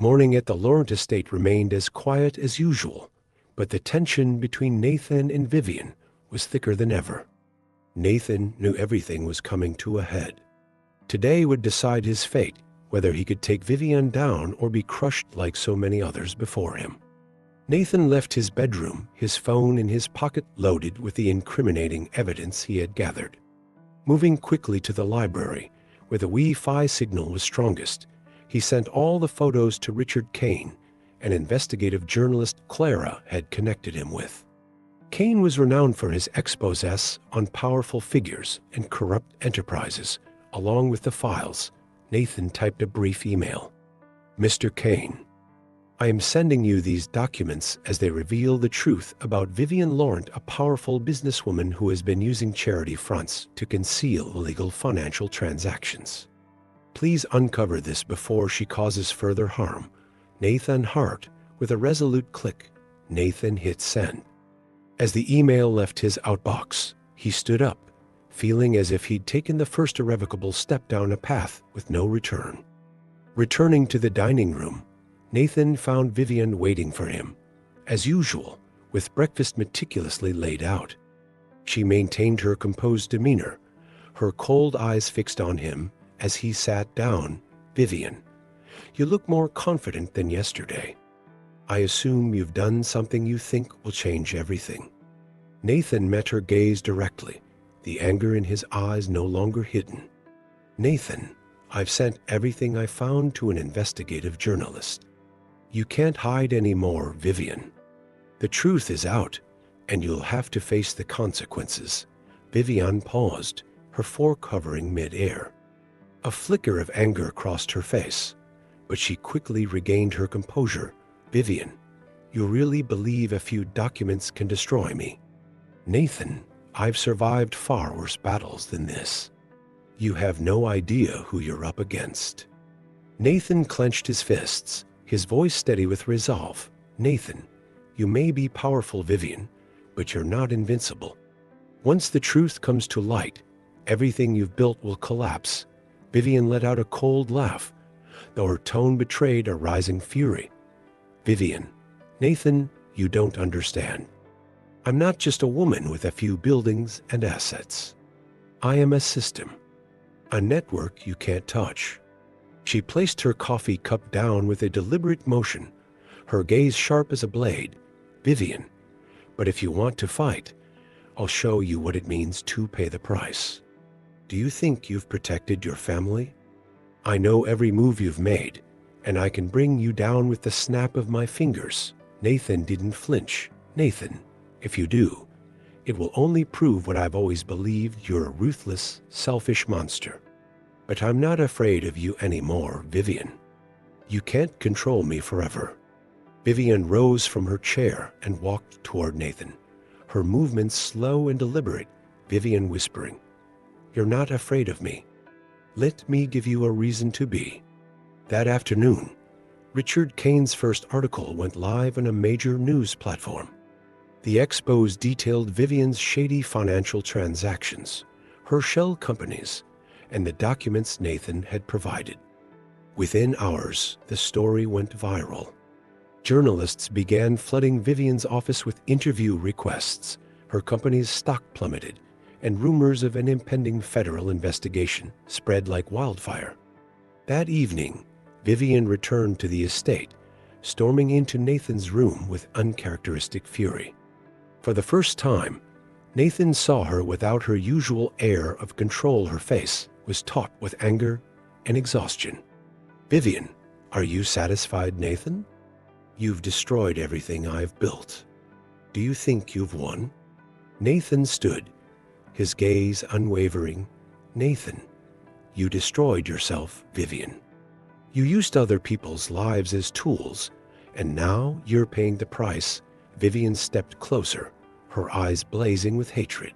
Morning at the Laurent estate remained as quiet as usual, but the tension between Nathan and Vivian was thicker than ever. Nathan knew everything was coming to a head. Today would decide his fate, whether he could take Vivian down or be crushed like so many others before him. Nathan left his bedroom, his phone in his pocket loaded with the incriminating evidence he had gathered. Moving quickly to the library, where the Wi-Fi signal was strongest, he sent all the photos to Richard Kane, an investigative journalist Clara had connected him with. Kane was renowned for his exposés on powerful figures and corrupt enterprises. Along with the files, Nathan typed a brief email. Mr. Kane, I am sending you these documents as they reveal the truth about Vivian Laurent, a powerful businesswoman who has been using charity fronts to conceal illegal financial transactions. Please uncover this before she causes further harm. Nathan Hart. With a resolute click, Nathan hit send. As the email left his outbox, he stood up, feeling as if he'd taken the first irrevocable step down a path with no return. Returning to the dining room, Nathan found Vivian waiting for him, as usual, with breakfast meticulously laid out. She maintained her composed demeanor, her cold eyes fixed on him as he sat down. Vivian, you look more confident than yesterday. I assume you've done something you think will change everything. Nathan met her gaze directly, the anger in his eyes no longer hidden. Nathan, I've sent everything I found to an investigative journalist. You can't hide anymore, Vivian. The truth is out, and you'll have to face the consequences. Vivian paused, her fork hovering mid-air. A flicker of anger crossed her face, but she quickly regained her composure. Vivian, you really believe a few documents can destroy me? Nathan, I've survived far worse battles than this. You have no idea who you're up against. Nathan clenched his fists, his voice steady with resolve. Nathan, you may be powerful, Vivian, but you're not invincible. Once the truth comes to light, everything you've built will collapse. Vivian let out a cold laugh, though her tone betrayed a rising fury. Vivian, Nathan, you don't understand. I'm not just a woman with a few buildings and assets. I am a system, a network you can't touch. She placed her coffee cup down with a deliberate motion, her gaze sharp as a blade. Vivian, but if you want to fight, I'll show you what it means to pay the price. Do you think you've protected your family? I know every move you've made, and I can bring you down with the snap of my fingers. Nathan didn't flinch. Nathan, if you do, it will only prove what I've always believed: you're a ruthless, selfish monster. But I'm not afraid of you anymore, Vivian. You can't control me forever. Vivian rose from her chair and walked toward Nathan, her movements slow and deliberate. Vivian whispering, you're not afraid of me. Let me give you a reason to be. That afternoon, Richard Kane's first article went live on a major news platform. The expose detailed Vivian's shady financial transactions, her shell companies, and the documents Nathan had provided. Within hours, the story went viral. Journalists began flooding Vivian's office with interview requests. Her company's stock plummeted, and rumors of an impending federal investigation spread like wildfire. That evening, Vivian returned to the estate, storming into Nathan's room with uncharacteristic fury. For the first time, Nathan saw her without her usual air of control. Her face was taut with anger and exhaustion. Vivian, are you satisfied, Nathan? You've destroyed everything I've built. Do you think you've won? Nathan stood, his gaze unwavering. Nathan, you destroyed yourself, Vivian. You used other people's lives as tools, and now you're paying the price. Vivian stepped closer, her eyes blazing with hatred.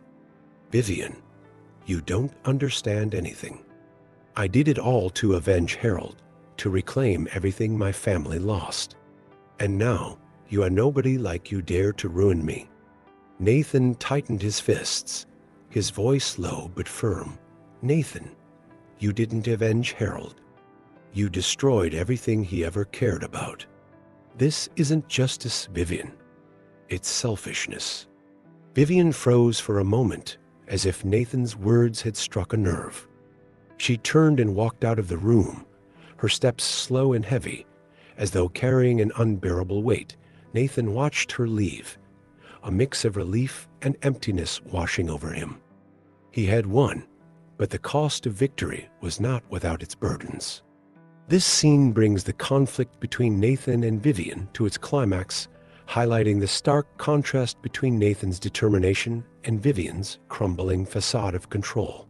Vivian, you don't understand anything. I did it all to avenge Harold, to reclaim everything my family lost. And now you are nobody like you dare to ruin me. Nathan tightened his fists, his voice low but firm. Nathan, you didn't avenge Harold. You destroyed everything he ever cared about. This isn't justice, Vivian. It's selfishness." Vivian froze for a moment, as if Nathan's words had struck a nerve. She turned and walked out of the room, her steps slow and heavy, as though carrying an unbearable weight. Nathan watched her leave, a mix of relief and emptiness washing over him. He had won, but the cost of victory was not without its burdens. This scene brings the conflict between Nathan and Vivian to its climax, highlighting the stark contrast between Nathan's determination and Vivian's crumbling facade of control.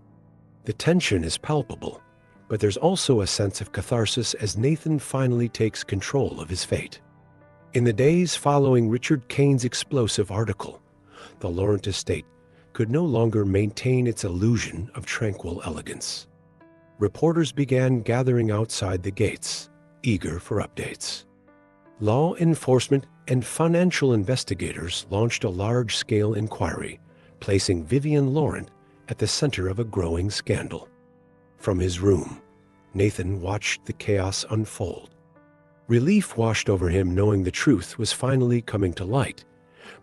The tension is palpable, but there's also a sense of catharsis as Nathan finally takes control of his fate. In the days following Richard Kane's explosive article, the Laurent estate could no longer maintain its illusion of tranquil elegance. Reporters began gathering outside the gates, eager for updates. Law enforcement and financial investigators launched a large-scale inquiry, placing Vivian Laurent at the center of a growing scandal. From his room, Nathan watched the chaos unfold. Relief washed over him knowing the truth was finally coming to light,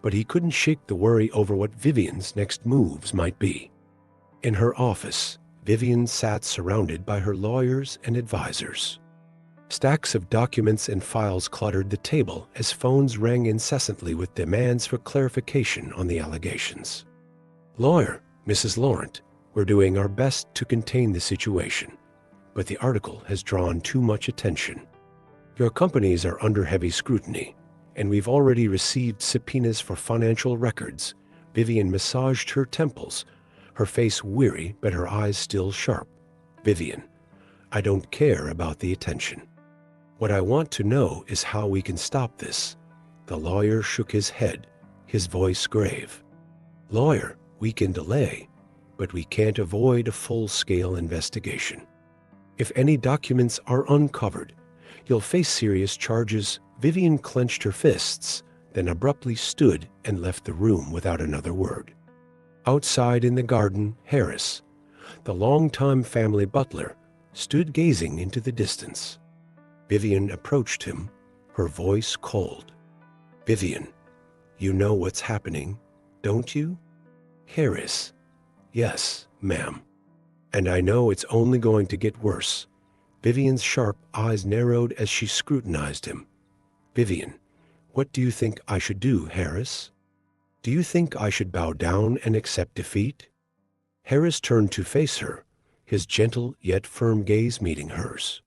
but he couldn't shake the worry over what Vivian's next moves might be. In her office, Vivian sat surrounded by her lawyers and advisors. Stacks of documents and files cluttered the table as phones rang incessantly with demands for clarification on the allegations. "Lawyer, Mrs. Laurent, we're doing our best to contain the situation, but the article has drawn too much attention. Your companies are under heavy scrutiny, and we've already received subpoenas for financial records." Vivian massaged her temples, her face weary but her eyes still sharp. "Vivian, I don't care about the attention. What I want to know is how we can stop this." The lawyer shook his head, his voice grave. "Lawyer, we can delay, but we can't avoid a full-scale investigation. If any documents are uncovered, you'll face serious charges." Vivian clenched her fists, then abruptly stood and left the room without another word. Outside in the garden, Harris, the longtime family butler, stood gazing into the distance. Vivian approached him, her voice cold. "Vivian, you know what's happening, don't you?" Harris, "Yes, ma'am. And I know it's only going to get worse." Vivian's sharp eyes narrowed as she scrutinized him. "Vivian, what do you think I should do, Harris? Do you think I should bow down and accept defeat?" Harris turned to face her, his gentle yet firm gaze meeting hers.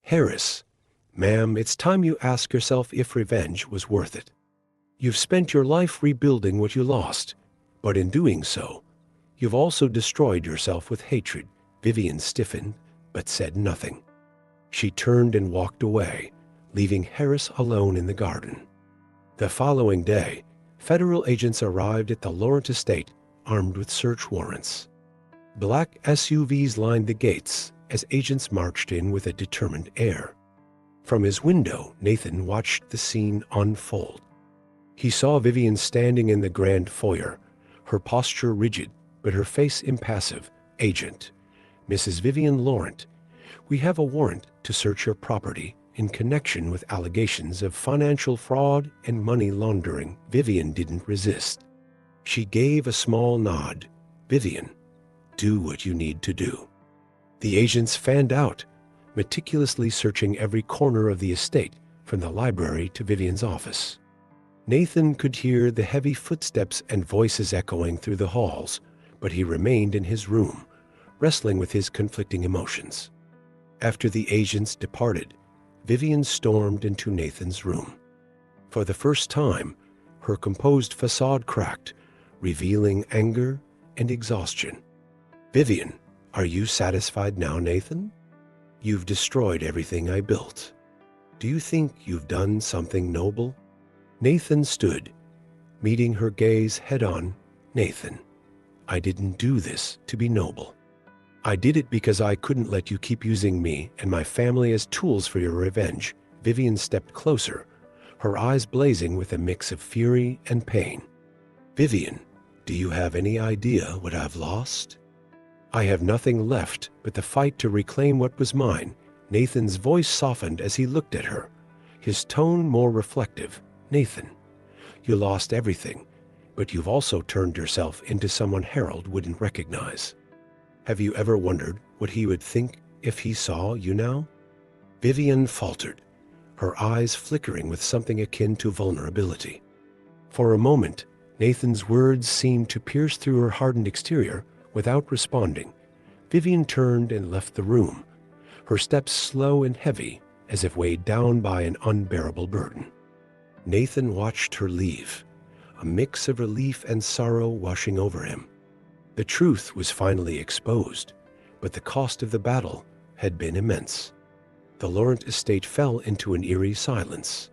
"Harris, ma'am, it's time you ask yourself if revenge was worth it. You've spent your life rebuilding what you lost, but in doing so, you've also destroyed yourself with hatred." Vivian stiffened, but said nothing. She turned and walked away, leaving Harris alone in the garden. The following day, federal agents arrived at the Laurent estate, armed with search warrants. Black SUVs lined the gates as agents marched in with a determined air. From his window, Nathan watched the scene unfold. He saw Vivian standing in the grand foyer, her posture rigid, but her face impassive. "Agent, Mrs. Vivian Laurent, we have a warrant to search your property in connection with allegations of financial fraud and money laundering." Vivian didn't resist. She gave a small nod. "Vivian, do what you need to do." The agents fanned out, meticulously searching every corner of the estate, from the library to Vivian's office. Nathan could hear the heavy footsteps and voices echoing through the halls, but he remained in his room, wrestling with his conflicting emotions. After the agents departed, Vivian stormed into Nathan's room. For the first time, her composed facade cracked, revealing anger and exhaustion. "Vivian, are you satisfied now, Nathan? You've destroyed everything I built. Do you think you've done something noble?" Nathan stood, meeting her gaze head-on. "Nathan, I didn't do this to be noble. I did it because I couldn't let you keep using me and my family as tools for your revenge." Vivian stepped closer, her eyes blazing with a mix of fury and pain. "Vivian, do you have any idea what I've lost? I have nothing left but the fight to reclaim what was mine." Nathan's voice softened as he looked at her, his tone more reflective. "Nathan, you lost everything, but you've also turned yourself into someone Harold wouldn't recognize. Have you ever wondered what he would think if he saw you now?" Vivian faltered, her eyes flickering with something akin to vulnerability. For a moment, Nathan's words seemed to pierce through her hardened exterior. Without responding, Vivian turned and left the room, her steps slow and heavy, as if weighed down by an unbearable burden. Nathan watched her leave, a mix of relief and sorrow washing over him. The truth was finally exposed, but the cost of the battle had been immense. The Laurent estate fell into an eerie silence.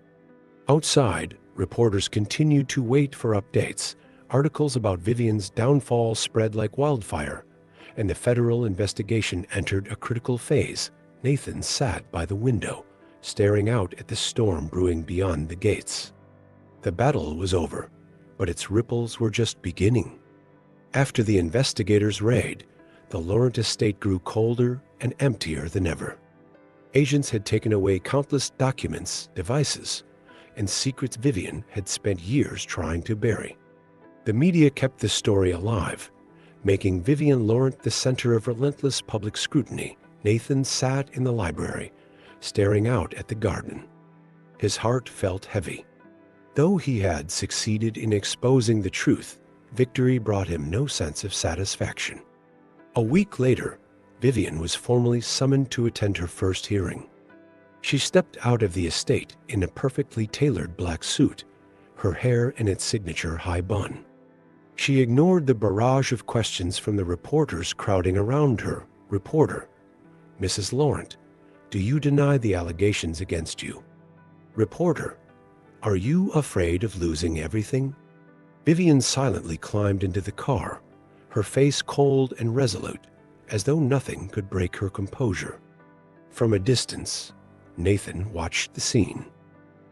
Outside, reporters continued to wait for updates. Articles about Vivian's downfall spread like wildfire, and the federal investigation entered a critical phase. Nathan sat by the window, staring out at the storm brewing beyond the gates. The battle was over, but its ripples were just beginning. After the investigators' raid, the Laurent estate grew colder and emptier than ever. Agents had taken away countless documents, devices, and secrets Vivian had spent years trying to bury. The media kept the story alive, making Vivian Laurent the center of relentless public scrutiny. Nathan sat in the library, staring out at the garden. His heart felt heavy. Though he had succeeded in exposing the truth, victory brought him no sense of satisfaction. A week later, Vivian was formally summoned to attend her first hearing. She stepped out of the estate in a perfectly tailored black suit, her hair in its signature high bun. She ignored the barrage of questions from the reporters crowding around her. "Reporter: Mrs. Laurent, do you deny the allegations against you?" "Reporter: Are you afraid of losing everything?" Vivian silently climbed into the car, her face cold and resolute, as though nothing could break her composure. From a distance, Nathan watched the scene.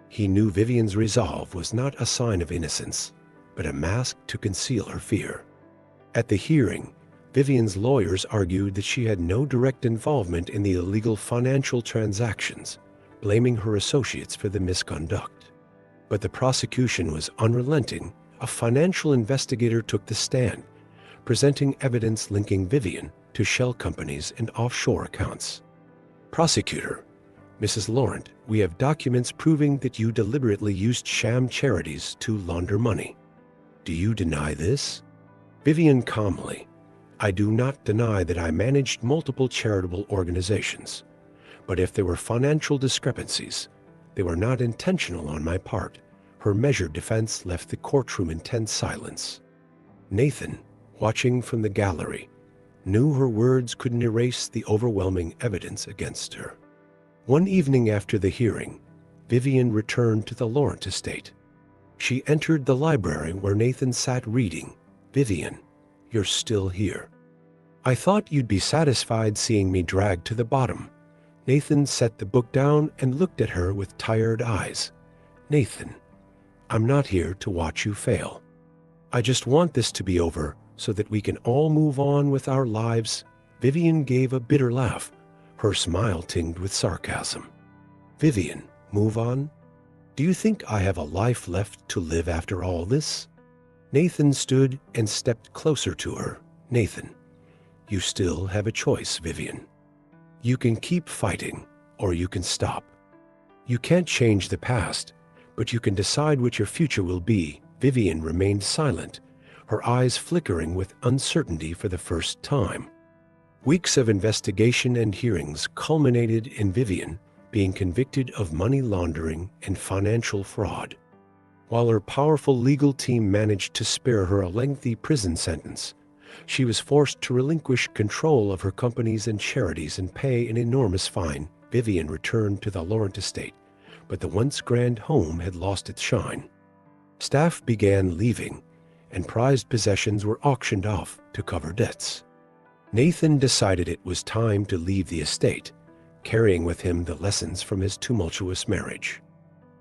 He knew Vivian's resolve was not a sign of innocence, but a mask to conceal her fear. At the hearing, Vivian's lawyers argued that she had no direct involvement in the illegal financial transactions, blaming her associates for the misconduct. But the prosecution was unrelenting. A financial investigator took the stand, presenting evidence linking Vivian to shell companies and offshore accounts. "Prosecutor: Mrs. Laurent, we have documents proving that you deliberately used sham charities to launder money. Do you deny this?" Vivian calmly: "I do not deny that I managed multiple charitable organizations. But if there were financial discrepancies, they were not intentional on my part." Her measured defense left the courtroom in tense silence. Nathan, watching from the gallery, knew her words couldn't erase the overwhelming evidence against her. One evening after the hearing, Vivian returned to the Laurent estate. She entered the library where Nathan sat reading. "Vivian, you're still here. I thought you'd be satisfied seeing me dragged to the bottom." Nathan set the book down and looked at her with tired eyes. "Nathan, I'm not here to watch you fail. I just want this to be over so that we can all move on with our lives." Vivian gave a bitter laugh, her smile tinged with sarcasm. "Vivian, move on? Do you think I have a life left to live after all this?" Nathan stood and stepped closer to her. "Nathan, you still have a choice, Vivian. You can keep fighting, or you can stop. You can't change the past, but you can decide what your future will be." Vivian remained silent, her eyes flickering with uncertainty for the first time. Weeks of investigation and hearings culminated in Vivian being convicted of money laundering and financial fraud. While her powerful legal team managed to spare her a lengthy prison sentence, she was forced to relinquish control of her companies and charities and pay an enormous fine. Vivian returned to the Laurent estate, but the once grand home had lost its shine. Staff began leaving, and prized possessions were auctioned off to cover debts. Nathan decided it was time to leave the estate, carrying with him the lessons from his tumultuous marriage.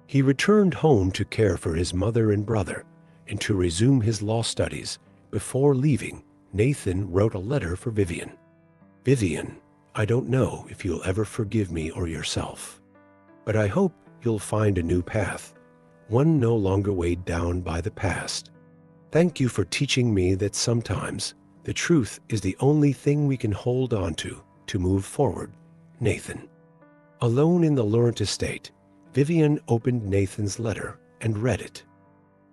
He returned home to care for his mother and brother and to resume his law studies. Before leaving, Nathan wrote a letter for Vivian. "Vivian, I don't know if you'll ever forgive me or yourself, but I hope you'll find a new path, one no longer weighed down by the past. Thank you for teaching me that sometimes the truth is the only thing we can hold on to move forward. Nathan. Alone in the Laurent estate, Vivian opened Nathan's letter and read it.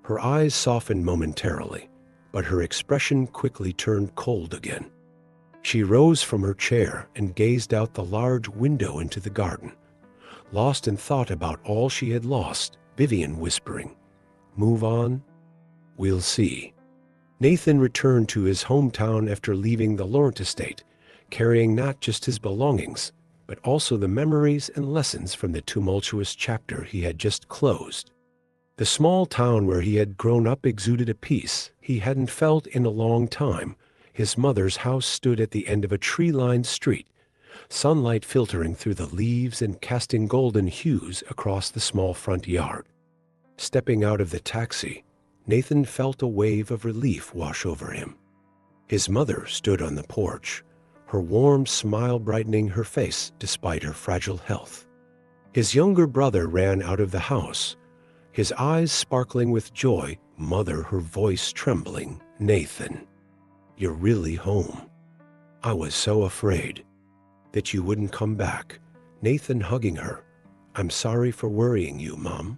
Her eyes softened momentarily, but her expression quickly turned cold again. She rose from her chair and gazed out the large window into the garden, lost in thought about all she had lost, Vivian whispering, "Move on? We'll see." Nathan returned to his hometown after leaving the Laurent estate, carrying not just his belongings, but also the memories and lessons from the tumultuous chapter he had just closed. The small town where he had grown up exuded a peace he hadn't felt in a long time. His mother's house stood at the end of a tree-lined street, sunlight filtering through the leaves and casting golden hues across the small front yard. Stepping out of the taxi, Nathan felt a wave of relief wash over him. His mother stood on the porch, her warm smile brightening her face despite her fragile health. His younger brother ran out of the house, his eyes sparkling with joy, mother, her voice trembling. "Nathan, you're really home. I was so afraid that you wouldn't come back." Nathan hugging her. "I'm sorry for worrying you, Mom,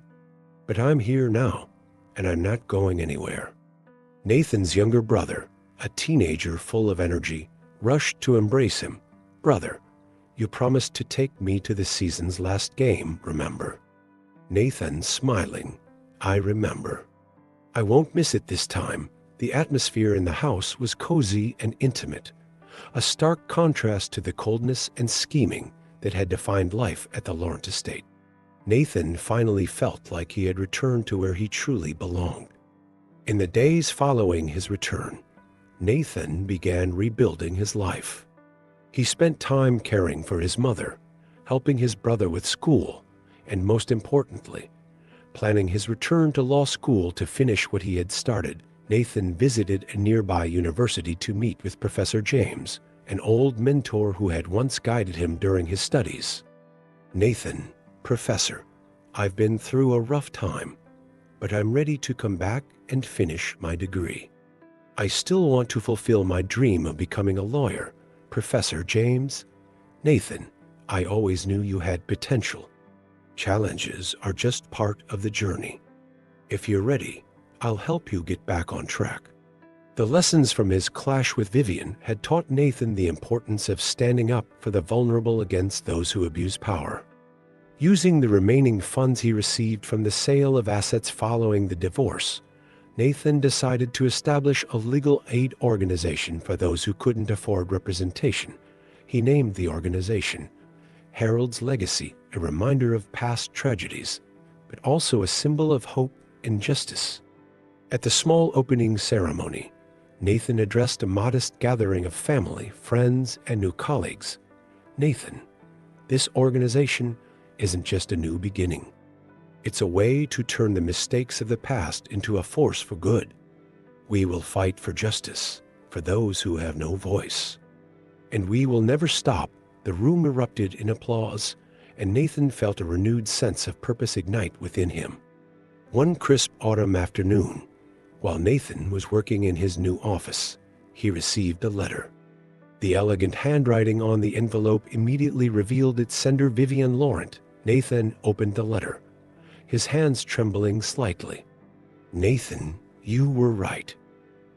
but I'm here now, and I'm not going anywhere." Nathan's younger brother, a teenager full of energy, rushed to embrace him. "Brother, you promised to take me to the season's last game, remember?" Nathan smiling, "I remember. I won't miss it this time." The atmosphere in the house was cozy and intimate, a stark contrast to the coldness and scheming that had defined life at the Laurent estate. Nathan finally felt like he had returned to where he truly belonged. In the days following his return, Nathan began rebuilding his life. He spent time caring for his mother, helping his brother with school, and most importantly, planning his return to law school to finish what he had started. Nathan visited a nearby university to meet with Professor James, an old mentor who had once guided him during his studies. "Nathan, Professor, I've been through a rough time, but I'm ready to come back and finish my degree. I still want to fulfill my dream of becoming a lawyer, Professor James." "Nathan, I always knew you had potential. Challenges are just part of the journey. If you're ready, I'll help you get back on track." The lessons from his clash with Vivian had taught Nathan the importance of standing up for the vulnerable against those who abuse power. Using the remaining funds he received from the sale of assets following the divorce, Nathan decided to establish a legal aid organization for those who couldn't afford representation. He named the organization Harold's Legacy, a reminder of past tragedies, but also a symbol of hope and justice. At the small opening ceremony, Nathan addressed a modest gathering of family, friends, and new colleagues. "Nathan, this organization isn't just a new beginning. It's a way to turn the mistakes of the past into a force for good. We will fight for justice, for those who have no voice. And we will never stop." The room erupted in applause, and Nathan felt a renewed sense of purpose ignite within him. One crisp autumn afternoon, while Nathan was working in his new office, he received a letter. The elegant handwriting on the envelope immediately revealed its sender, Vivian Laurent. Nathan opened the letter, his hands trembling slightly. "Nathan, you were right.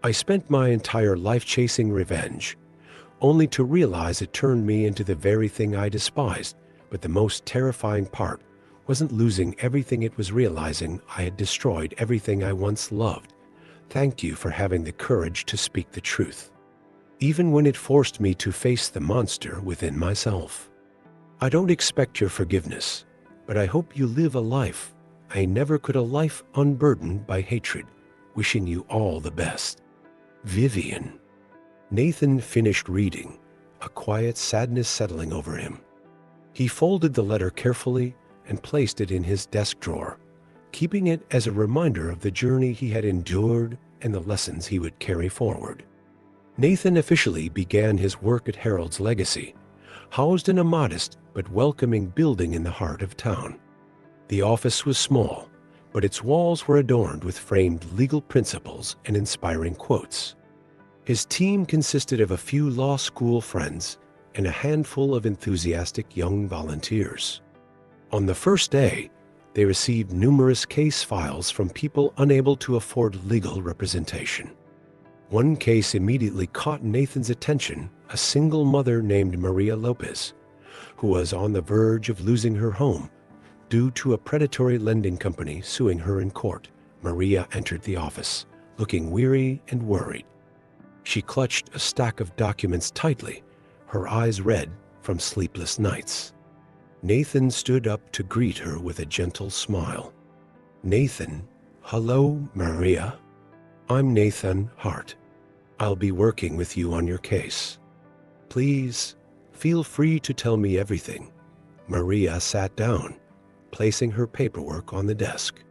I spent my entire life chasing revenge, only to realize it turned me into the very thing I despised. But the most terrifying part wasn't losing everything, it was realizing I had destroyed everything I once loved. Thank you for having the courage to speak the truth, even when it forced me to face the monster within myself. I don't expect your forgiveness, but I hope you live a life. I never could, a life unburdened by hatred. Wishing you all the best. Vivian." Nathan finished reading, a quiet sadness settling over him. He folded the letter carefully and placed it in his desk drawer, keeping it as a reminder of the journey he had endured and the lessons he would carry forward. Nathan officially began his work at Harold's Legacy, housed in a modest but welcoming building in the heart of town. The office was small, but its walls were adorned with framed legal principles and inspiring quotes. His team consisted of a few law school friends and a handful of enthusiastic young volunteers. On the first day, they received numerous case files from people unable to afford legal representation. One case immediately caught Nathan's attention, a single mother named Maria Lopez, who was on the verge of losing her home due to a predatory lending company suing her in court. Maria entered the office, looking weary and worried. She clutched a stack of documents tightly, her eyes red from sleepless nights. Nathan stood up to greet her with a gentle smile. "Nathan, hello, Maria. I'm Nathan Hart. I'll be working with you on your case. Please, feel free to tell me everything." Maria sat down, placing her paperwork on the desk.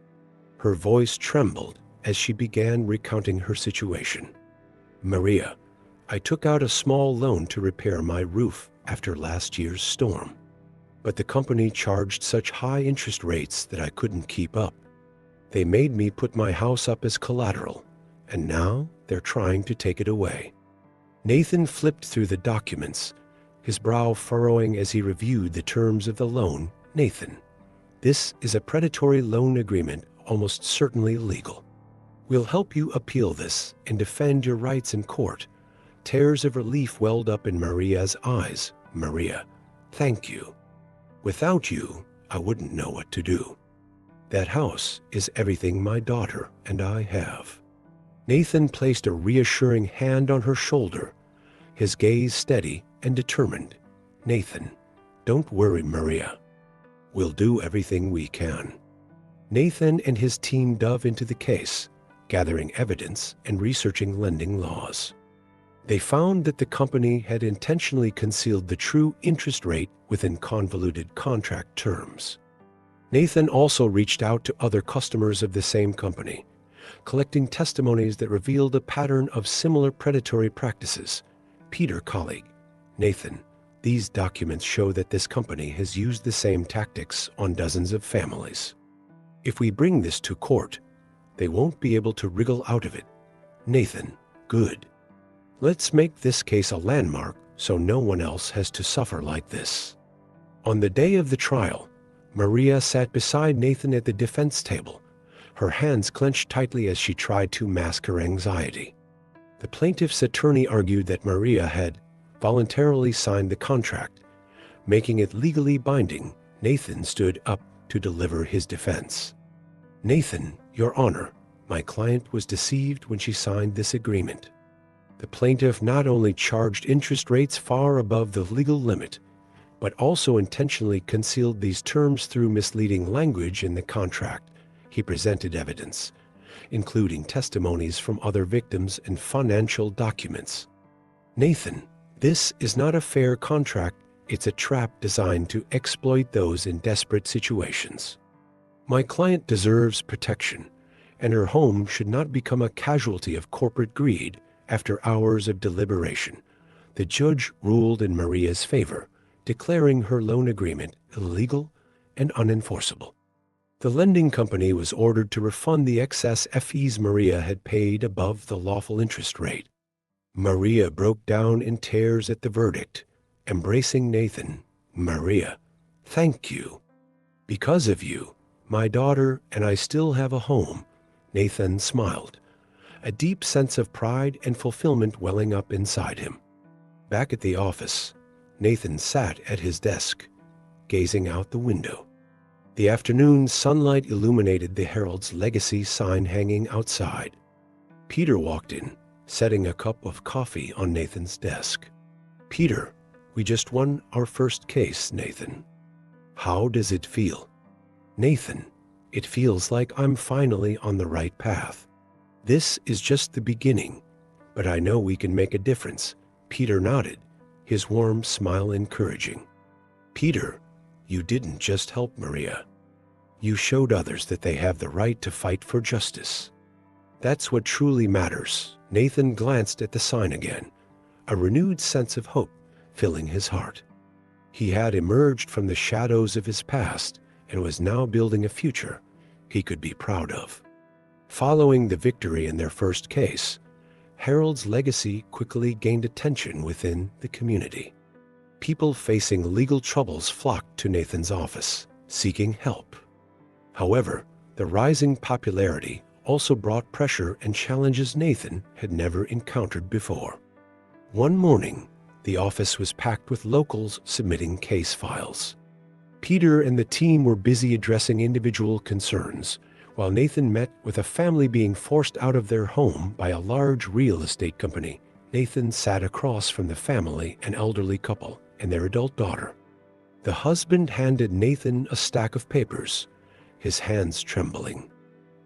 Her voice trembled as she began recounting her situation. "Maria, I took out a small loan to repair my roof after last year's storm. But the company charged such high interest rates that I couldn't keep up. They made me put my house up as collateral, and now they're trying to take it away." Nathan flipped through the documents, his brow furrowing as he reviewed the terms of the loan. "Nathan, this is a predatory loan agreement, almost certainly illegal. We'll help you appeal this and defend your rights in court." Tears of relief welled up in Maria's eyes. "Maria, thank you. Without you, I wouldn't know what to do. That house is everything my daughter and I have." Nathan placed a reassuring hand on her shoulder, his gaze steady and determined. "Nathan, don't worry, Maria. We'll do everything we can." Nathan and his team dove into the case, gathering evidence and researching lending laws. They found that the company had intentionally concealed the true interest rate within convoluted contract terms. Nathan also reached out to other customers of the same company, collecting testimonies that revealed a pattern of similar predatory practices. "Peter, colleague, Nathan, these documents show that this company has used the same tactics on dozens of families. If we bring this to court, they won't be able to wriggle out of it." "Nathan, good. Let's make this case a landmark so no one else has to suffer like this." On the day of the trial, Maria sat beside Nathan at the defense table, her hands clenched tightly as she tried to mask her anxiety. The plaintiff's attorney argued that Maria had voluntarily signed the contract, making it legally binding. Nathan stood up to deliver his defense. "Nathan, Your Honor, my client was deceived when she signed this agreement. The plaintiff not only charged interest rates far above the legal limit, but also intentionally concealed these terms through misleading language in the contract." He presented evidence, including testimonies from other victims and financial documents. "Nathan, this is not a fair contract. It's a trap designed to exploit those in desperate situations. My client deserves protection, and her home should not become a casualty of corporate greed." After hours of deliberation, the judge ruled in Maria's favor, declaring her loan agreement illegal and unenforceable. The lending company was ordered to refund the excess fees Maria had paid above the lawful interest rate. Maria broke down in tears at the verdict, embracing Nathan. "Maria, thank you. Because of you, my daughter and I still have a home." Nathan smiled, a deep sense of pride and fulfillment welling up inside him. Back at the office, Nathan sat at his desk, gazing out the window. The afternoon sunlight illuminated the Herald's legacy sign hanging outside. Peter walked in, setting a cup of coffee on Nathan's desk. "Peter, we just won our first case, Nathan. How does it feel?" "Nathan, it feels like I'm finally on the right path. This is just the beginning, but I know we can make a difference." Peter nodded, his warm smile encouraging. "Peter, you didn't just help Maria. You showed others that they have the right to fight for justice. That's what truly matters." Nathan glanced at the sign again, a renewed sense of hope filling his heart. He had emerged from the shadows of his past and was now building a future he could be proud of. Following the victory in their first case, Harold's legacy quickly gained attention within the community. People facing legal troubles flocked to Nathan's office, seeking help. However, the rising popularity also brought pressure and challenges Nathan had never encountered before. One morning, the office was packed with locals submitting case files. Peter and the team were busy addressing individual concerns, while Nathan met with a family being forced out of their home by a large real estate company. Nathan sat across from the family, an elderly couple and their adult daughter. The husband handed Nathan a stack of papers, his hands trembling.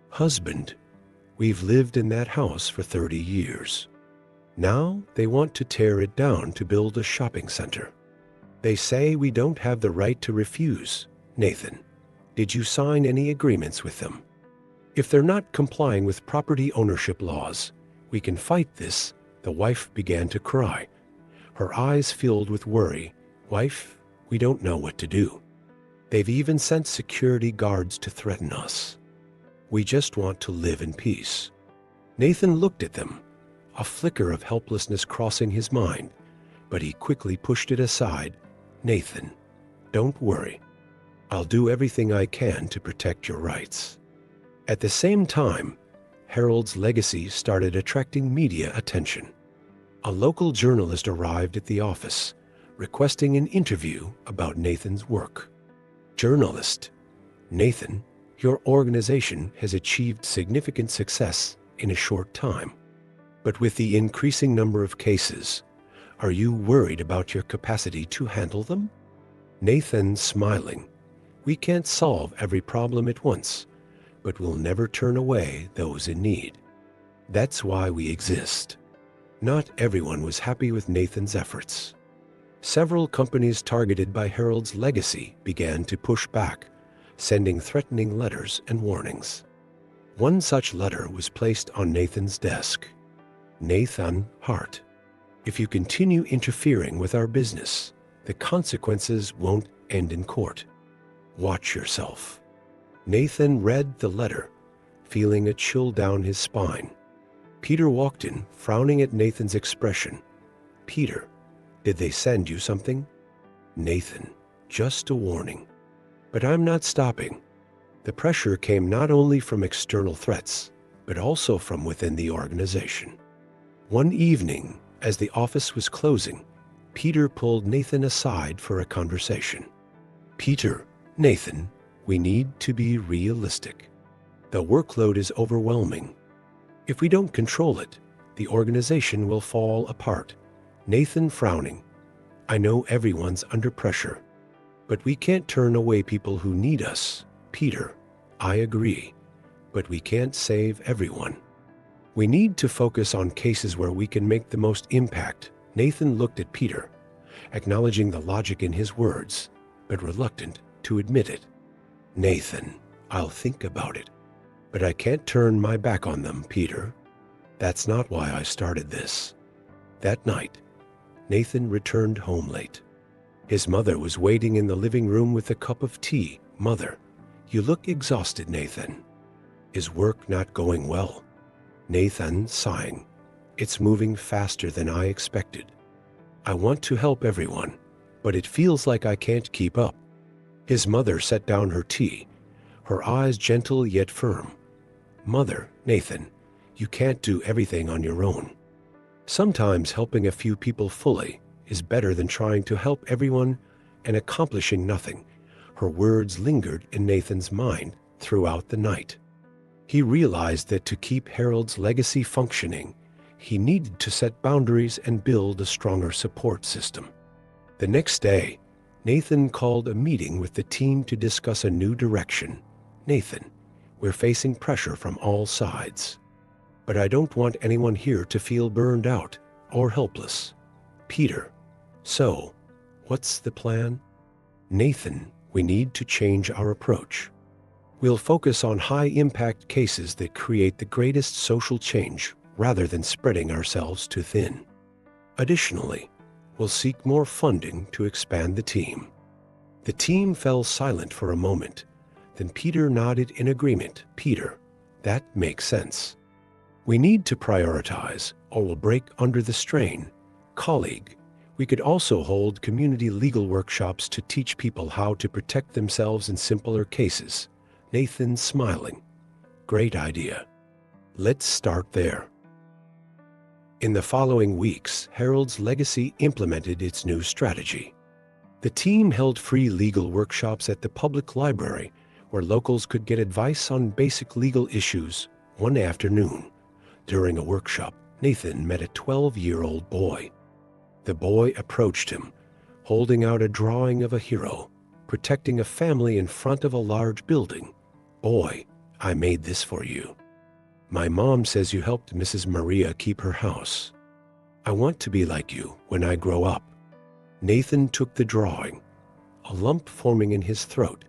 "Husband, we've lived in that house for 30 years. Now they want to tear it down to build a shopping center. They say we don't have the right to refuse. Nathan, did you sign any agreements with them? If they're not complying with property ownership laws, we can fight this." The wife began to cry, her eyes filled with worry. "Wife, we don't know what to do. They've even sent security guards to threaten us. We just want to live in peace." Nathan looked at them, a flicker of helplessness crossing his mind, but he quickly pushed it aside. "Nathan, don't worry. I'll do everything I can to protect your rights." At the same time, Harold's legacy started attracting media attention. A local journalist arrived at the office, requesting an interview about Nathan's work. "Journalist, Nathan, your organization has achieved significant success in a short time. But with the increasing number of cases, are you worried about your capacity to handle them?" Nathan, smiling, "We can't solve every problem at once, but we'll never turn away those in need. That's why we exist." Not everyone was happy with Nathan's efforts. Several companies targeted by Harold's legacy began to push back, sending threatening letters and warnings. One such letter was placed on Nathan's desk. "Nathan Hart, if you continue interfering with our business, the consequences won't end in court. Watch yourself." Nathan read the letter, feeling a chill down his spine. Peter walked in, frowning at Nathan's expression. "Peter, did they send you something?" "Nathan, just a warning. But I'm not stopping." The pressure came not only from external threats, but also from within the organization. One evening, as the office was closing, Peter pulled Nathan aside for a conversation. "Peter, Nathan, we need to be realistic. The workload is overwhelming. If we don't control it, the organization will fall apart." Nathan, frowning, "I know everyone's under pressure, but we can't turn away people who need us." "Peter, I agree, but we can't save everyone. We need to focus on cases where we can make the most impact." Nathan looked at Peter, acknowledging the logic in his words, but reluctant to admit it. "Nathan, I'll think about it, but I can't turn my back on them, Peter. That's not why I started this." That night, Nathan returned home late. His mother was waiting in the living room with a cup of tea. "Mother, you look exhausted, Nathan. Is work not going well?" Nathan, sighing, "It's moving faster than I expected. I want to help everyone, but it feels like I can't keep up." His mother set down her tea, her eyes gentle yet firm. "Mother, Nathan, you can't do everything on your own. Sometimes helping a few people fully is better than trying to help everyone and accomplishing nothing." Her words lingered in Nathan's mind throughout the night. He realized that to keep Harold's legacy functioning, he needed to set boundaries and build a stronger support system. The next day, Nathan called a meeting with the team to discuss a new direction. "Nathan, we're facing pressure from all sides, but I don't want anyone here to feel burned out or helpless." "Peter, so what's the plan?" "Nathan, we need to change our approach. We'll focus on high-impact cases that create the greatest social change rather than spreading ourselves too thin. Additionally, We'll seek more funding to expand the team." The team fell silent for a moment. Then Peter nodded in agreement. "Peter, that makes sense. We need to prioritize or we'll break under the strain." "Colleague, we could also hold community legal workshops to teach people how to protect themselves in simpler cases." Nathan smiling. "Great idea. Let's start there." In the following weeks, Harold's Legacy implemented its new strategy. The team held free legal workshops at the public library where locals could get advice on basic legal issues. One afternoon, during a workshop, Nathan met a 12-year-old boy. The boy approached him, holding out a drawing of a hero, protecting a family in front of a large building. "Boy, I made this for you. My mom says you helped Mrs. Maria keep her house. I want to be like you when I grow up." Nathan took the drawing, a lump forming in his throat.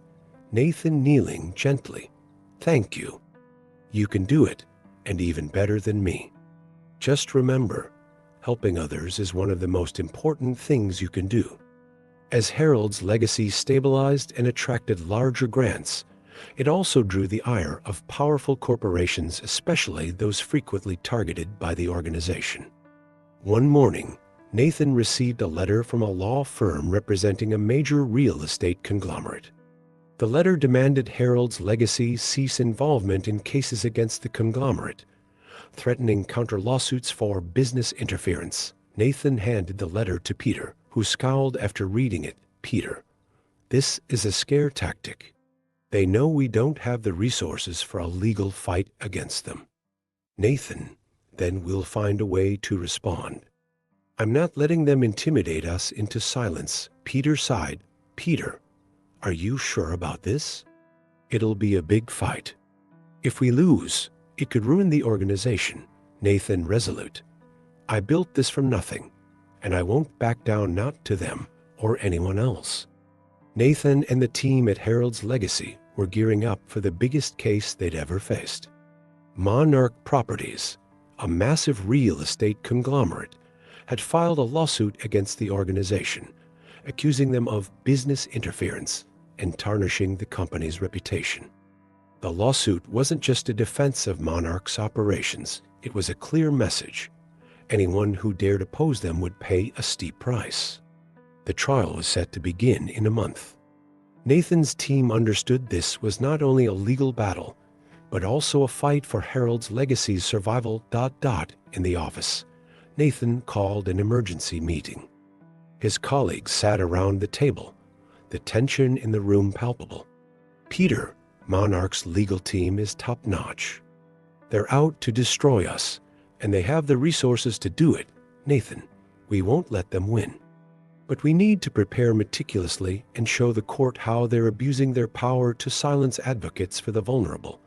Nathan kneeling gently. "Thank you. You can do it, and even better than me. Just remember, helping others is one of the most important things you can do." As Harold's Legacy stabilized and attracted larger grants, it also drew the ire of powerful corporations, especially those frequently targeted by the organization. One morning, Nathan received a letter from a law firm representing a major real estate conglomerate. The letter demanded Harold's Legacy cease involvement in cases against the conglomerate, threatening counter-lawsuits for business interference. Nathan handed the letter to Peter, who scowled after reading it. "Peter, this is a scare tactic. They know we don't have the resources for a legal fight against them." "Nathan, then we'll find a way to respond. I'm not letting them intimidate us into silence." Peter sighed. "Peter, are you sure about this? It'll be a big fight. If we lose, it could ruin the organization." Nathan resolute. "I built this from nothing, and I won't back down, not to them or anyone else." Nathan and the team at Harold's Legacy were gearing up for the biggest case they'd ever faced. Monarch Properties, a massive real estate conglomerate, had filed a lawsuit against the organization, accusing them of business interference and tarnishing the company's reputation. The lawsuit wasn't just a defense of Monarch's operations, it was a clear message. Anyone who dared oppose them would pay a steep price. The trial was set to begin in a month. Nathan's team understood this was not only a legal battle, but also a fight for Harold's Legacy's survival. In the office, Nathan called an emergency meeting. His colleagues sat around the table, the tension in the room palpable. "Peter, Monarch's legal team is top-notch. They're out to destroy us, and they have the resources to do it. Nathan, we won't let them win. But we need to prepare meticulously and show the court how they're abusing their power to silence advocates for the vulnerable."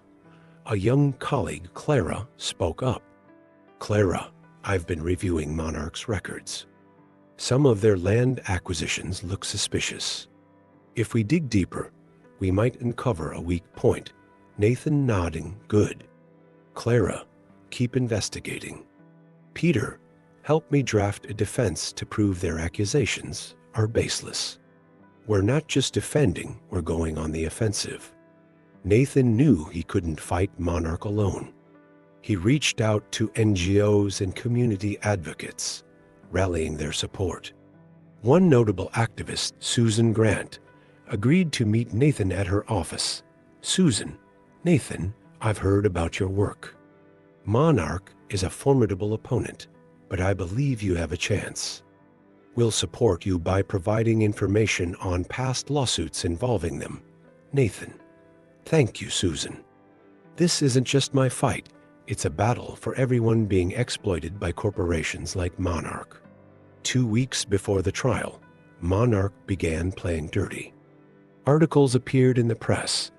A young colleague, Clara, spoke up. "Clara, I've been reviewing Monarch's records. Some of their land acquisitions look suspicious. If we dig deeper, we might uncover a weak point." Nathan nodding. "Good. Clara, keep investigating. Peter, help me draft a defense to prove their accusations are baseless. We're not just defending, we're going on the offensive." Nathan knew he couldn't fight Monarch alone. He reached out to NGOs and community advocates, rallying their support. One notable activist, Susan Grant, agreed to meet Nathan at her office. "Susan, Nathan, I've heard about your work. Monarch is a formidable opponent, but I believe you have a chance. We'll support you by providing information on past lawsuits involving them." Nathan, "Thank you, Susan. This isn't just my fight. It's a battle for everyone being exploited by corporations like Monarch." 2 weeks before the trial, Monarch began playing dirty. Articles appeared in the press,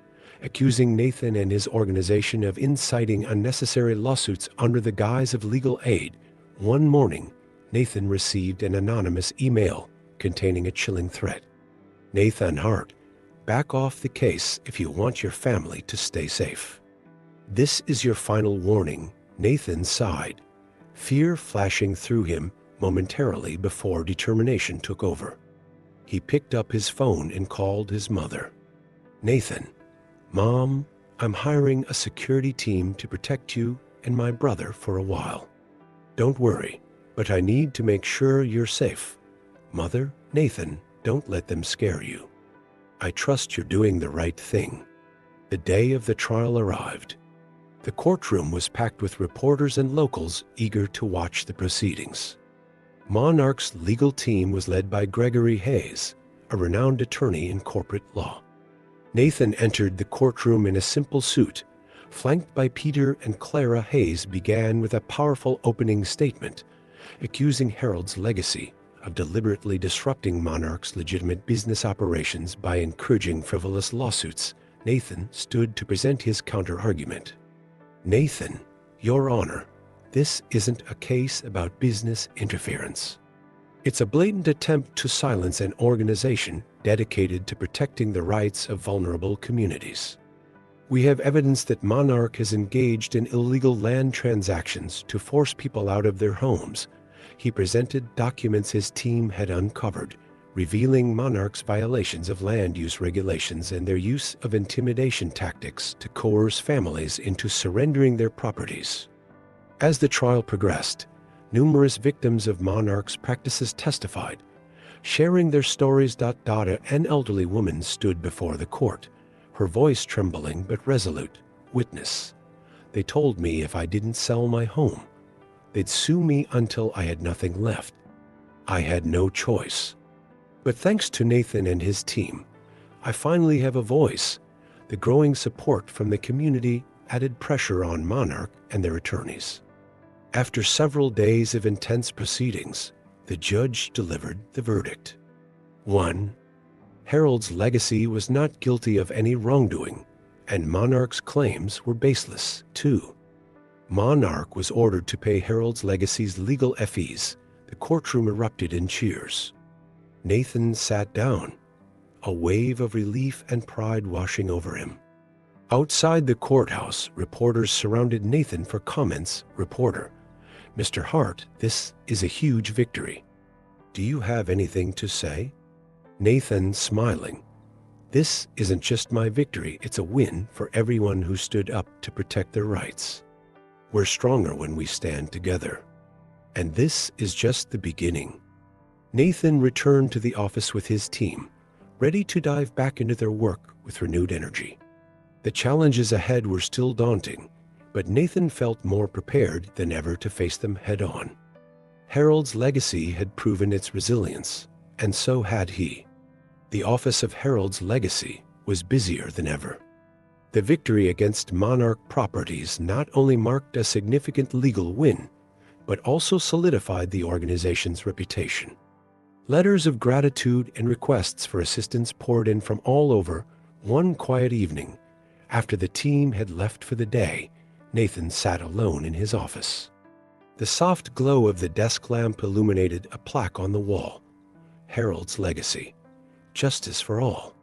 accusing Nathan and his organization of inciting unnecessary lawsuits under the guise of legal aid. One morning, Nathan received an anonymous email containing a chilling threat. "Nathan Hart, back off the case if you want your family to stay safe. This is your final warning." Nathan sighed, fear flashing through him. momentarily before determination took over. He picked up his phone and called his mother. "Nathan, Mom, I'm hiring a security team to protect you and my brother for a while. Don't worry, but I need to make sure you're safe. Mother, Nathan, don't let them scare you. I trust you're doing the right thing." The day of the trial arrived. The courtroom was packed with reporters and locals eager to watch the proceedings. Monarch's legal team was led by Gregory Hayes, a renowned attorney in corporate law. Nathan entered the courtroom in a simple suit. Flanked by Peter and Clara, Hayes began with a powerful opening statement, accusing Harold's legacy of deliberately disrupting Monarch's legitimate business operations by encouraging frivolous lawsuits. Nathan stood to present his counter-argument. "Nathan, Your Honor, this isn't a case about business interference. It's a blatant attempt to silence an organization dedicated to protecting the rights of vulnerable communities. We have evidence that Monarch has engaged in illegal land transactions to force people out of their homes." He presented documents his team had uncovered, revealing Monarch's violations of land use regulations and their use of intimidation tactics to coerce families into surrendering their properties. As the trial progressed, numerous victims of Monarch's practices testified, sharing their stories. An elderly woman stood before the court, her voice trembling but resolute. "Witness, they told me if I didn't sell my home, they'd sue me until I had nothing left. I had no choice. But thanks to Nathan and his team, I finally have a voice." The growing support from the community added pressure on Monarch and their attorneys. After several days of intense proceedings, the judge delivered the verdict. 1. Harold's legacy was not guilty of any wrongdoing, and Monarch's claims were baseless. 2. Monarch was ordered to pay Harold's legacy's legal fees. The courtroom erupted in cheers. Nathan sat down, a wave of relief and pride washing over him. Outside the courthouse, reporters surrounded Nathan for comments. Reporter: "Mr. Hart, this is a huge victory. Do you have anything to say?" Nathan, smiling: "This isn't just my victory, it's a win for everyone who stood up to protect their rights. We're stronger when we stand together. And this is just the beginning." Nathan returned to the office with his team, ready to dive back into their work with renewed energy. The challenges ahead were still daunting, but Nathan felt more prepared than ever to face them head-on. Harold's legacy had proven its resilience, and so had he. The office of Harold's legacy was busier than ever. The victory against Monarch Properties not only marked a significant legal win, but also solidified the organization's reputation. Letters of gratitude and requests for assistance poured in from all over. One quiet evening, after the team had left for the day, Nathan sat alone in his office. The soft glow of the desk lamp illuminated a plaque on the wall: Harold's Legacy, Justice for All.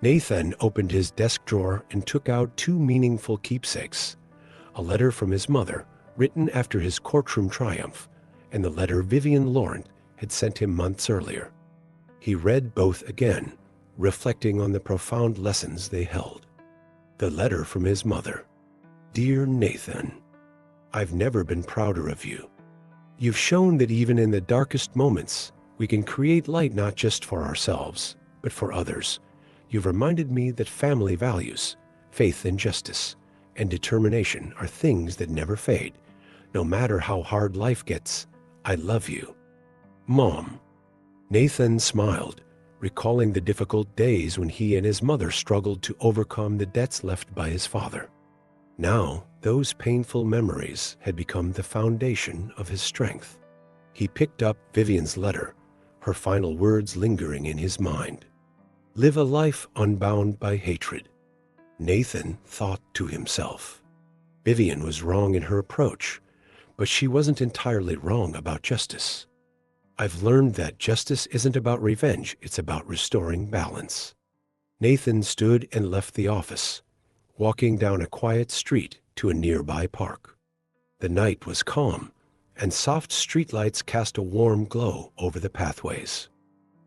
Nathan opened his desk drawer and took out two meaningful keepsakes: a letter from his mother, written after his courtroom triumph, and the letter Vivian Laurent had sent him months earlier. He read both again, reflecting on the profound lessons they held. The letter from his mother: "Dear Nathan, I've never been prouder of you. You've shown that even in the darkest moments, we can create light not just for ourselves, but for others. You've reminded me that family values, faith in justice, and determination are things that never fade. No matter how hard life gets, I love you. Mom." Nathan smiled, recalling the difficult days when he and his mother struggled to overcome the debts left by his father. Now, those painful memories had become the foundation of his strength. He picked up Vivian's letter, her final words lingering in his mind. "Live a life unbound by hatred." Nathan thought to himself. Vivian was wrong in her approach, but she wasn't entirely wrong about justice. "I've learned that justice isn't about revenge, it's about restoring balance." Nathan stood and left the office, walking down a quiet street to a nearby park. The night was calm, and soft streetlights cast a warm glow over the pathways.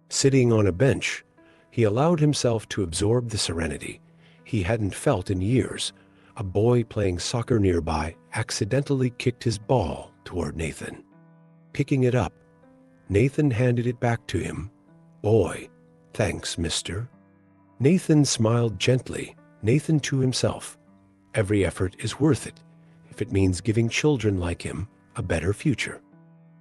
Sitting on a bench, he allowed himself to absorb the serenity he hadn't felt in years. A boy playing soccer nearby accidentally kicked his ball toward Nathan. Picking it up, Nathan handed it back to him. "Boy, thanks, mister." Nathan smiled gently, Nathan to himself. Every effort is worth it, if it means giving children like him a better future.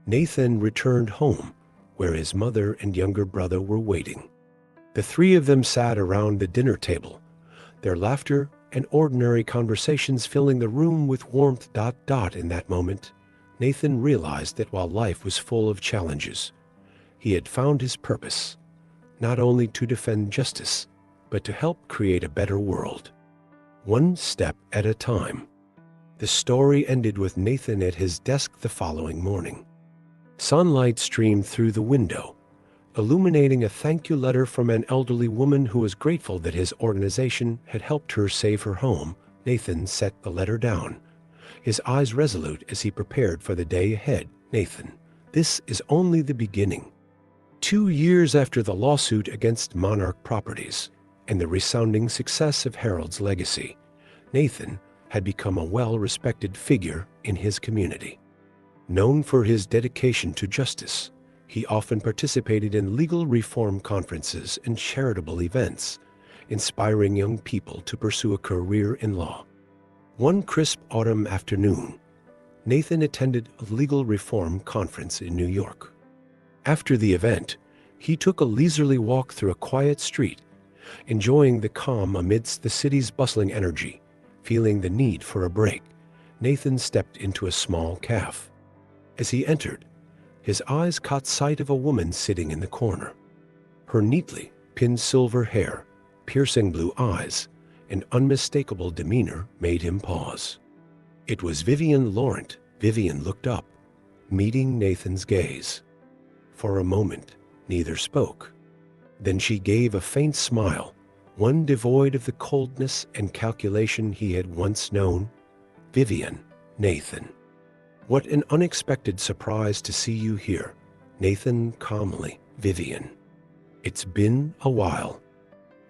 Nathan returned home, where his mother and younger brother were waiting. The three of them sat around the dinner table, their laughter and ordinary conversations filling the room with warmth. In that moment, Nathan realized that while life was full of challenges, he had found his purpose, not only to defend justice, but to help create a better world, one step at a time. The story ended with Nathan at his desk the following morning. Sunlight streamed through the window, illuminating a thank you letter from an elderly woman who was grateful that his organization had helped her save her home. Nathan set the letter down, his eyes resolute as he prepared for the day ahead. Nathan, this is only the beginning. 2 years after the lawsuit against Monarch Properties and the resounding success of Harold's legacy, Nathan had become a well-respected figure in his community. Known for his dedication to justice, he often participated in legal reform conferences and charitable events, inspiring young people to pursue a career in law. One crisp autumn afternoon, Nathan attended a legal reform conference in New York. After the event, he took a leisurely walk through a quiet street, enjoying the calm amidst the city's bustling energy. Feeling the need for a break, Nathan stepped into a small cafe. As he entered, his eyes caught sight of a woman sitting in the corner. Her neatly pinned silver hair, piercing blue eyes, and unmistakable demeanor made him pause. It was Vivian Laurent. Vivian looked up, meeting Nathan's gaze. For a moment, neither spoke. Then she gave a faint smile, one devoid of the coldness and calculation he had once known. "Vivian, Nathan. What an unexpected surprise to see you here." Nathan calmly, "Vivian, it's been a while.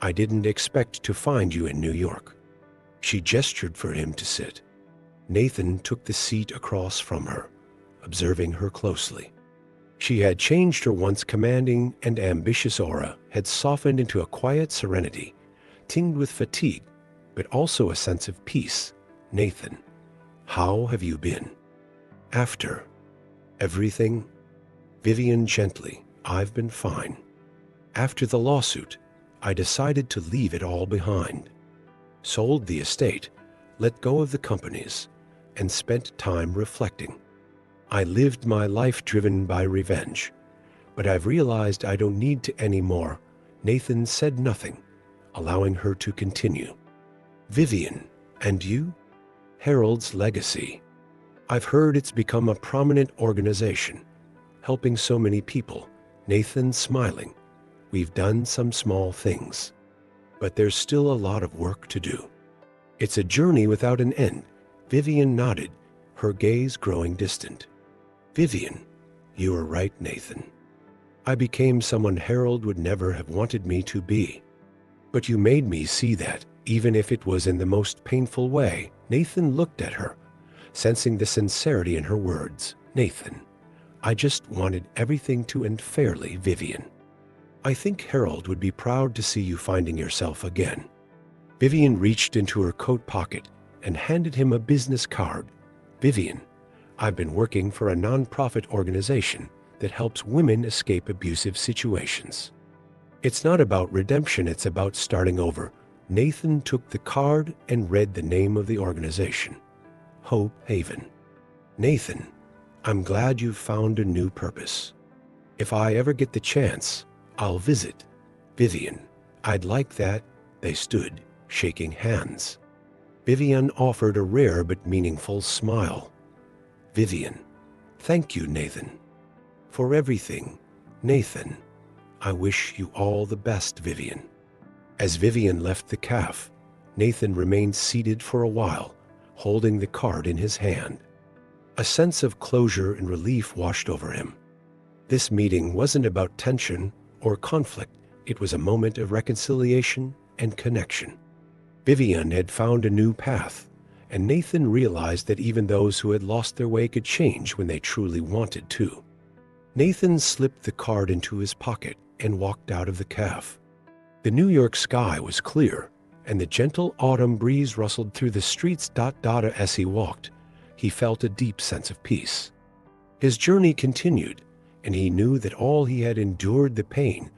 I didn't expect to find you in New York." She gestured for him to sit. Nathan took the seat across from her, observing her closely. She had changed. Her once commanding and ambitious aura had softened into a quiet serenity, tinged with fatigue, but also a sense of peace. "Nathan, how have you been?" "After everything?" Vivian gently, "I've been fine. After the lawsuit, I decided to leave it all behind. Sold the estate, let go of the companies, and spent time reflecting. I lived my life driven by revenge, but I've realized I don't need to anymore." Nathan said nothing, allowing her to continue. "Vivian, and you?" "Harold's legacy. I've heard it's become a prominent organization, helping so many people." Nathan smiling, "We've done some small things, but there's still a lot of work to do. It's a journey without an end." Vivian nodded, her gaze growing distant. "Vivian, you are right, Nathan. I became someone Harold would never have wanted me to be. But you made me see that, even if it was in the most painful way." Nathan looked at her, sensing the sincerity in her words. "Nathan, I just wanted everything to end fairly, Vivian. I think Harold would be proud to see you finding yourself again." Vivian reached into her coat pocket and handed him a business card. "Vivian, I've been working for a nonprofit organization that helps women escape abusive situations. It's not about redemption, it's about starting over." Nathan took the card and read the name of the organization. Hope Haven. "Nathan, I'm glad you've found a new purpose. If I ever get the chance, I'll visit." "Vivian, I'd like that." They stood, shaking hands. Vivian offered a rare but meaningful smile. "Vivian, thank you, Nathan, for everything." "Nathan, I wish you all the best, Vivian." As Vivian left the cafe, Nathan remained seated for a while, holding the card in his hand. A sense of closure and relief washed over him. This meeting wasn't about tension or conflict. It was a moment of reconciliation and connection. Vivian had found a new path, and Nathan realized that even those who had lost their way could change when they truly wanted to. Nathan slipped the card into his pocket and walked out of the cafe. The New York sky was clear, and the gentle autumn breeze rustled through the streets. As he walked, he felt a deep sense of peace. His journey continued, and he knew that all he had endured, the pain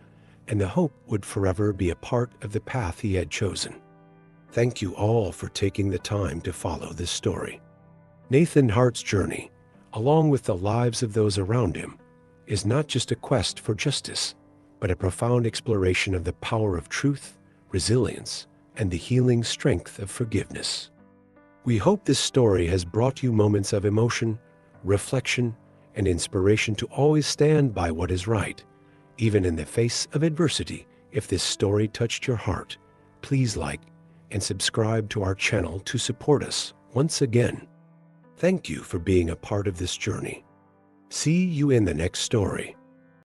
and the hope, would forever be a part of the path he had chosen. Thank you all for taking the time to follow this story. Nathan Hart's journey, along with the lives of those around him, is not just a quest for justice, but a profound exploration of the power of truth, resilience, and the healing strength of forgiveness. We hope this story has brought you moments of emotion, reflection, and inspiration to always stand by what is right, even in the face of adversity. If this story touched your heart, please like and subscribe to our channel to support us. Once again, thank you for being a part of this journey. See you in the next story.